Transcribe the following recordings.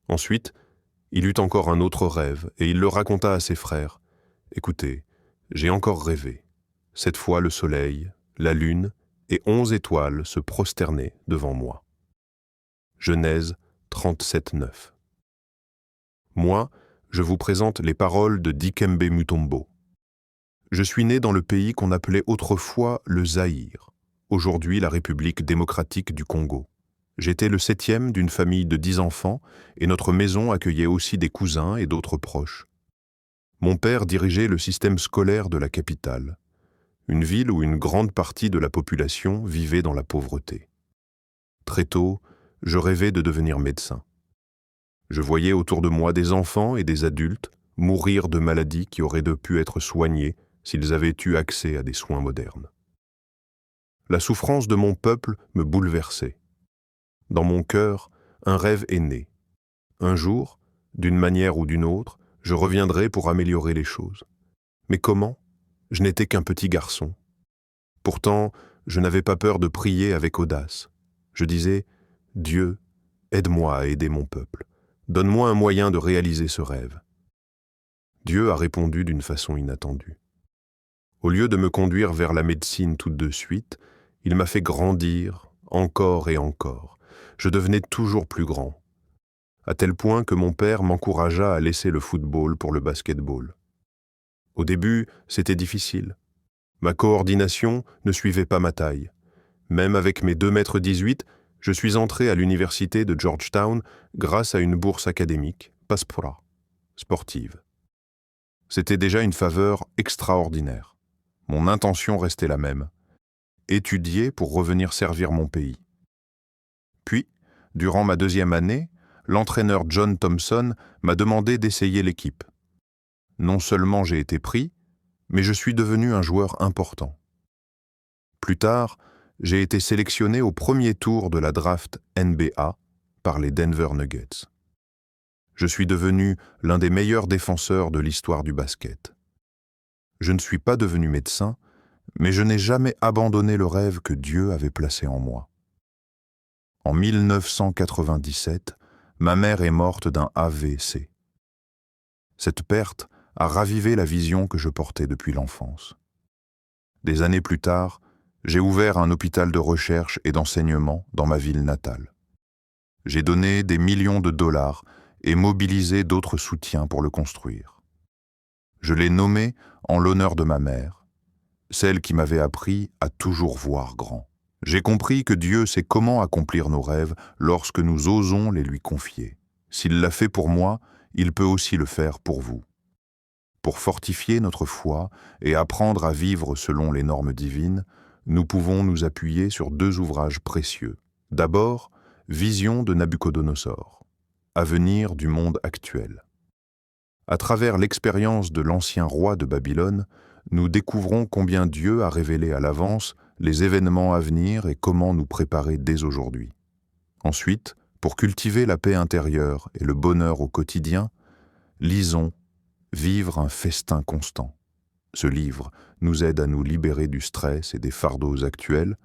Ensuite, il eut encore un autre rêve, et il le raconta à ses frères. « Écoutez, j'ai encore rêvé. Cette fois le soleil, la lune et 11 étoiles se prosternaient devant moi. » Genèse 37:9. Moi, je vous présente les paroles de Dikembe Mutombo. Je suis né dans le pays qu'on appelait autrefois le Zaïre, aujourd'hui la République démocratique du Congo. J'étais le 7e d'une famille de 10 enfants et notre maison accueillait aussi des cousins et d'autres proches. Mon père dirigeait le système scolaire de la capitale, une ville où une grande partie de la population vivait dans la pauvreté. Très tôt, je rêvais de devenir médecin. Je voyais autour de moi des enfants et des adultes mourir de maladies qui auraient pu être soignées s'ils avaient eu accès à des soins modernes. La souffrance de mon peuple me bouleversait. Dans mon cœur, un rêve est né. Un jour, d'une manière ou d'une autre, je reviendrai pour améliorer les choses. Mais comment? Je n'étais qu'un petit garçon. Pourtant, je n'avais pas peur de prier avec audace. Je disais, « Dieu, aide-moi à aider mon peuple. Donne-moi un moyen de réaliser ce rêve. » Dieu a répondu d'une façon inattendue. Au lieu de me conduire vers la médecine tout de suite, il m'a fait grandir encore et encore. Je devenais toujours plus grand, à tel point que mon père m'encouragea à laisser le football pour le basketball. Au début, c'était difficile. Ma coordination ne suivait pas ma taille. Même avec mes 2,18 m, je suis entré à l'université de Georgetown grâce à une bourse académique, Paspora, sportive. C'était déjà une faveur extraordinaire. Mon intention restait la même, étudier pour revenir servir mon pays. Puis, durant ma 2e année, l'entraîneur John Thompson m'a demandé d'essayer l'équipe. Non seulement j'ai été pris, mais je suis devenu un joueur important. Plus tard, j'ai été sélectionné au premier tour de la draft NBA par les Denver Nuggets. Je suis devenu l'un des meilleurs défenseurs de l'histoire du basket. Je ne suis pas devenu médecin, mais je n'ai jamais abandonné le rêve que Dieu avait placé en moi. En 1997, ma mère est morte d'un AVC. Cette perte a ravivé la vision que je portais depuis l'enfance. Des années plus tard, j'ai ouvert un hôpital de recherche et d'enseignement dans ma ville natale. J'ai donné des millions de dollars et mobilisé d'autres soutiens pour le construire. Je l'ai nommé en l'honneur de ma mère, celle qui m'avait appris à toujours voir grand. J'ai compris que Dieu sait comment accomplir nos rêves lorsque nous osons les lui confier. S'il l'a fait pour moi, il peut aussi le faire pour vous. Pour fortifier notre foi et apprendre à vivre selon les normes divines, nous pouvons nous appuyer sur 2 ouvrages précieux. D'abord, Vision de Nabuchodonosor, Avenir du monde actuel. À travers l'expérience de l'ancien roi de Babylone, nous découvrons combien Dieu a révélé à l'avance les événements à venir et comment nous préparer dès aujourd'hui. Ensuite, pour cultiver la paix intérieure et le bonheur au quotidien, lisons Vivre un festin constant. Ce livre nous aide à nous libérer du stress et des fardeaux actuels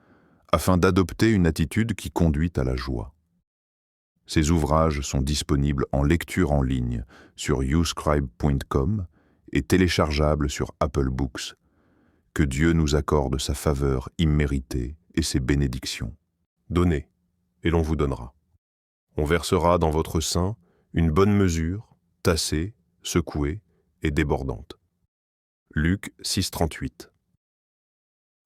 afin d'adopter une attitude qui conduit à la joie. Ces ouvrages sont disponibles en lecture en ligne sur youscribe.com et téléchargeables sur Apple Books. Que Dieu nous accorde sa faveur imméritée et ses bénédictions. Donnez, et l'on vous donnera. On versera dans votre sein une bonne mesure, tassée, secouée et débordante. Luc 6,38.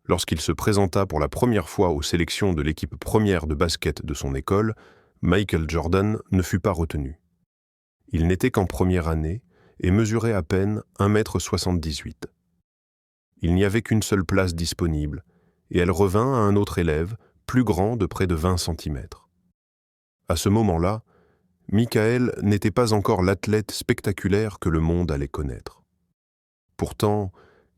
Lorsqu'il se présenta pour la première fois aux sélections de l'équipe première de basket de son école, Michael Jordan ne fut pas retenu. Il n'était qu'en première année et mesurait à peine 1,78 m. Il n'y avait qu'une seule place disponible, et elle revint à un autre élève, plus grand de près de 20 cm. À ce moment-là, Michael n'était pas encore l'athlète spectaculaire que le monde allait connaître. Pourtant,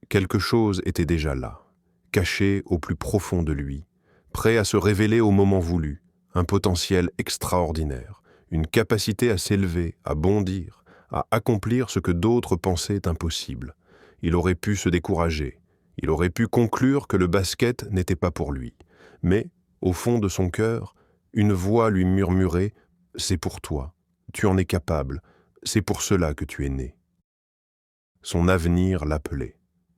quelque chose était déjà là, caché au plus profond de lui, prêt à se révéler au moment voulu, un potentiel extraordinaire, une capacité à s'élever, à bondir, à accomplir ce que d'autres pensaient impossible. Il aurait pu se décourager, il aurait pu conclure que le basket n'était pas pour lui. Mais, au fond de son cœur, une voix lui murmurait « C'est pour toi, tu en es capable, c'est pour cela que tu es né. Son avenir l'appelait.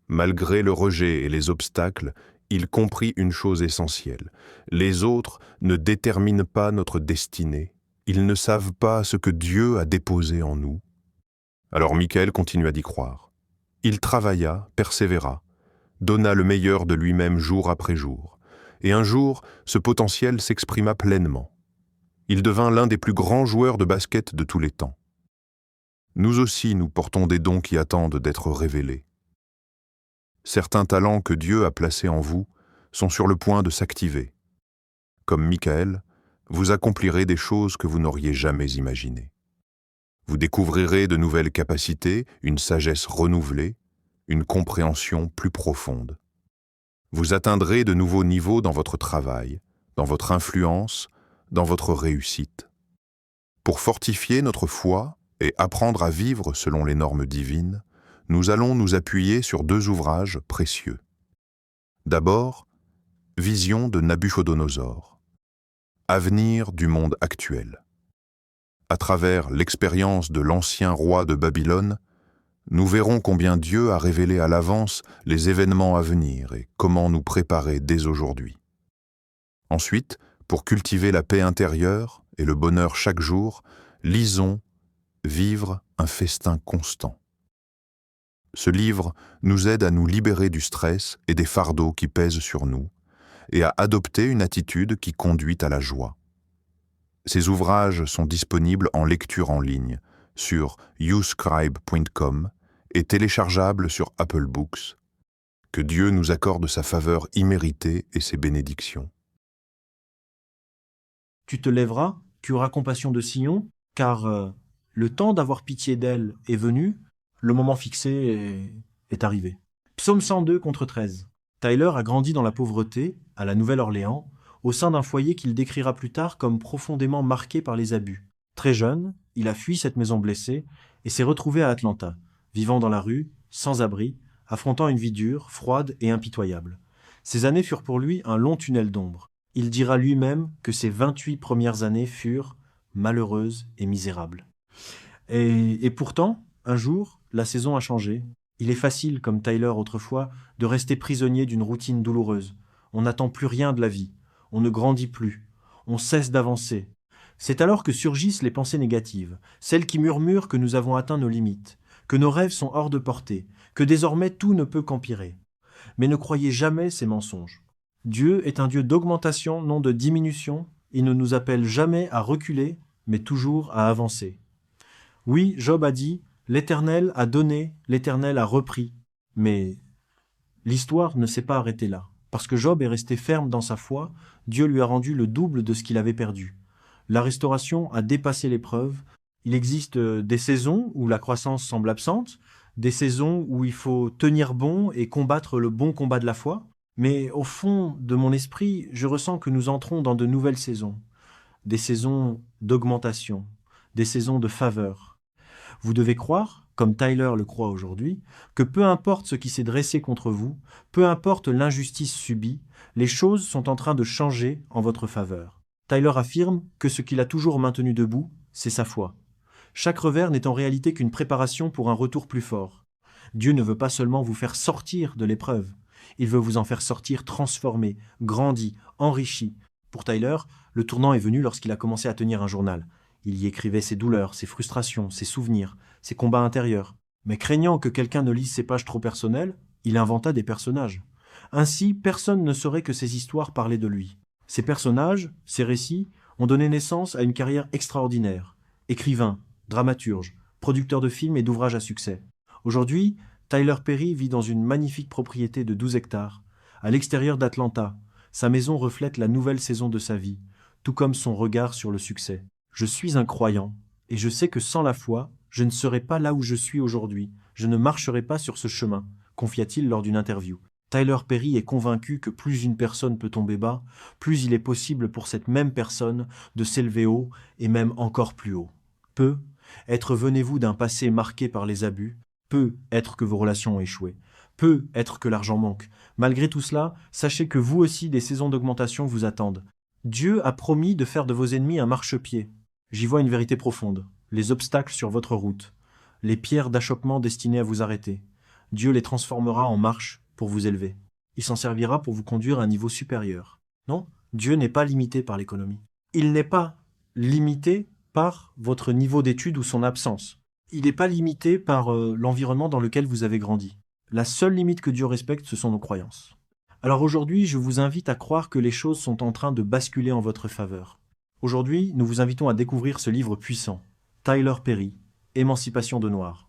Malgré le rejet et les obstacles, il comprit une chose essentielle. Les autres ne déterminent pas notre destinée. Ils ne savent pas ce que Dieu a déposé en nous. Alors Michael continua d'y croire. Il travailla, persévéra, donna le meilleur de lui-même jour après jour. Et un jour, ce potentiel s'exprima pleinement. Il devint l'un des plus grands joueurs de basket de tous les temps. Nous aussi, nous portons des dons qui attendent d'être révélés. Certains talents que Dieu a placés en vous sont sur le point de s'activer. Comme Michael, vous accomplirez des choses que vous n'auriez jamais imaginées. Vous découvrirez de nouvelles capacités, une sagesse renouvelée, une compréhension plus profonde. Vous atteindrez de nouveaux niveaux dans votre travail, dans votre influence, dans votre réussite. Pour fortifier notre foi et apprendre à vivre selon les normes divines, nous allons nous appuyer sur 2 ouvrages précieux. D'abord, Vision de Nabuchodonosor, Avenir du monde actuel. À travers l'expérience de l'ancien roi de Babylone, nous verrons combien Dieu a révélé à l'avance les événements à venir et comment nous préparer dès aujourd'hui. Ensuite, pour cultiver la paix intérieure et le bonheur chaque jour, lisons Vivre un festin constant. Ce livre nous aide à nous libérer du stress et des fardeaux qui pèsent sur nous et à adopter une attitude qui conduit à la joie. Ces ouvrages sont disponibles en lecture en ligne sur youscribe.com et téléchargeables sur Apple Books. Que Dieu nous accorde sa faveur imméritée et ses bénédictions. Tu te lèveras, tu auras compassion de Sion, car le temps d'avoir pitié d'elle est venu, le moment fixé est arrivé. Psaume 102 contre 13. Tyler a grandi dans la pauvreté, à la Nouvelle-Orléans, au sein d'un foyer qu'il décrira plus tard comme profondément marqué par les abus. Très jeune, il a fui cette maison blessée et s'est retrouvé à Atlanta, vivant dans la rue, sans abri, affrontant une vie dure, froide et impitoyable. Ces années furent pour lui un long tunnel d'ombre. Il dira lui-même que ses 28 premières années furent malheureuses et misérables. Et pourtant, un jour, la saison a changé. Il est facile, comme Tyler autrefois, de rester prisonnier d'une routine douloureuse. On n'attend plus rien de la vie. On ne grandit plus. On cesse d'avancer. C'est alors que surgissent les pensées négatives, celles qui murmurent que nous avons atteint nos limites, que nos rêves sont hors de portée, que désormais tout ne peut qu'empirer. Mais ne croyez jamais ces mensonges. Dieu est un Dieu d'augmentation, non de diminution. Il ne nous appelle jamais à reculer, mais toujours à avancer. Oui, Job a dit « L'Éternel a donné, l'Éternel a repris ». Mais l'histoire ne s'est pas arrêtée là. Parce que Job est resté ferme dans sa foi, Dieu lui a rendu le double de ce qu'il avait perdu. La restauration a dépassé l'épreuve. Il existe des saisons où la croissance semble absente, des saisons où il faut tenir bon et combattre le bon combat de la foi. Mais au fond de mon esprit, je ressens que nous entrons dans de nouvelles saisons. Des saisons d'augmentation, des saisons de faveur. Vous devez croire, comme Tyler le croit aujourd'hui, que peu importe ce qui s'est dressé contre vous, peu importe l'injustice subie, les choses sont en train de changer en votre faveur. Tyler affirme que ce qu'il a toujours maintenu debout, c'est sa foi. Chaque revers n'est en réalité qu'une préparation pour un retour plus fort. Dieu ne veut pas seulement vous faire sortir de l'épreuve, il veut vous en faire sortir transformé, grandi, enrichi. Pour Tyler, le tournant est venu lorsqu'il a commencé à tenir un journal. Il y écrivait ses douleurs, ses frustrations, ses souvenirs, ses combats intérieurs. Mais craignant que quelqu'un ne lise ses pages trop personnelles, il inventa des personnages. Ainsi, personne ne saurait que ces histoires parlaient de lui. Ces personnages, ces récits, ont donné naissance à une carrière extraordinaire. Écrivain, dramaturge, producteur de films et d'ouvrages à succès. Aujourd'hui, Tyler Perry vit dans une magnifique propriété de 12 hectares, à l'extérieur d'Atlanta. Sa maison reflète la nouvelle saison de sa vie, tout comme son regard sur le succès. Je suis un croyant, et je sais que sans la foi, je ne serais pas là où je suis aujourd'hui, je ne marcherai pas sur ce chemin, confia-t-il lors d'une interview. Tyler Perry est convaincu que plus une personne peut tomber bas, plus il est possible pour cette même personne de s'élever haut et même encore plus haut. Peut être venez-vous d'un passé marqué par les abus, peut être que vos relations ont échoué, peut être que l'argent manque. Malgré tout cela, sachez que vous aussi des saisons d'augmentation vous attendent. Dieu a promis de faire de vos ennemis un marchepied. J'y vois une vérité profonde. les obstacles sur votre route, les pierres d'achoppement destinées à vous arrêter. Dieu les transformera en marches pour vous élever. Il s'en servira pour vous conduire à un niveau supérieur. Non, Dieu n'est pas limité par l'économie. Il n'est pas limité par votre niveau d'études ou son absence. Il n'est pas limité par l'environnement dans lequel vous avez grandi. La seule limite que Dieu respecte, ce sont nos croyances. Alors aujourd'hui, je vous invite à croire que les choses sont en train de basculer en votre faveur. Aujourd'hui, nous vous invitons à découvrir ce livre puissant, Tyler Perry, Émancipation de Noir.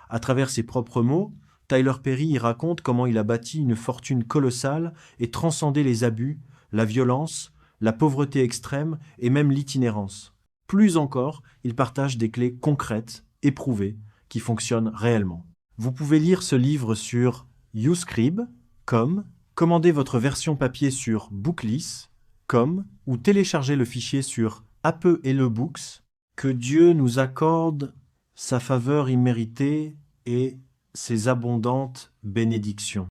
À travers ses propres mots, Tyler Perry y raconte comment il a bâti une fortune colossale et transcendé les abus, la violence, la pauvreté extrême et même l'itinérance. Plus encore, il partage des clés concrètes, éprouvées, qui fonctionnent réellement. Vous pouvez lire ce livre sur YouScribe.com, commander votre version papier sur Booklist.com ou télécharger le fichier sur Apple Books. Que Dieu nous accorde sa faveur imméritée et ses abondantes bénédictions.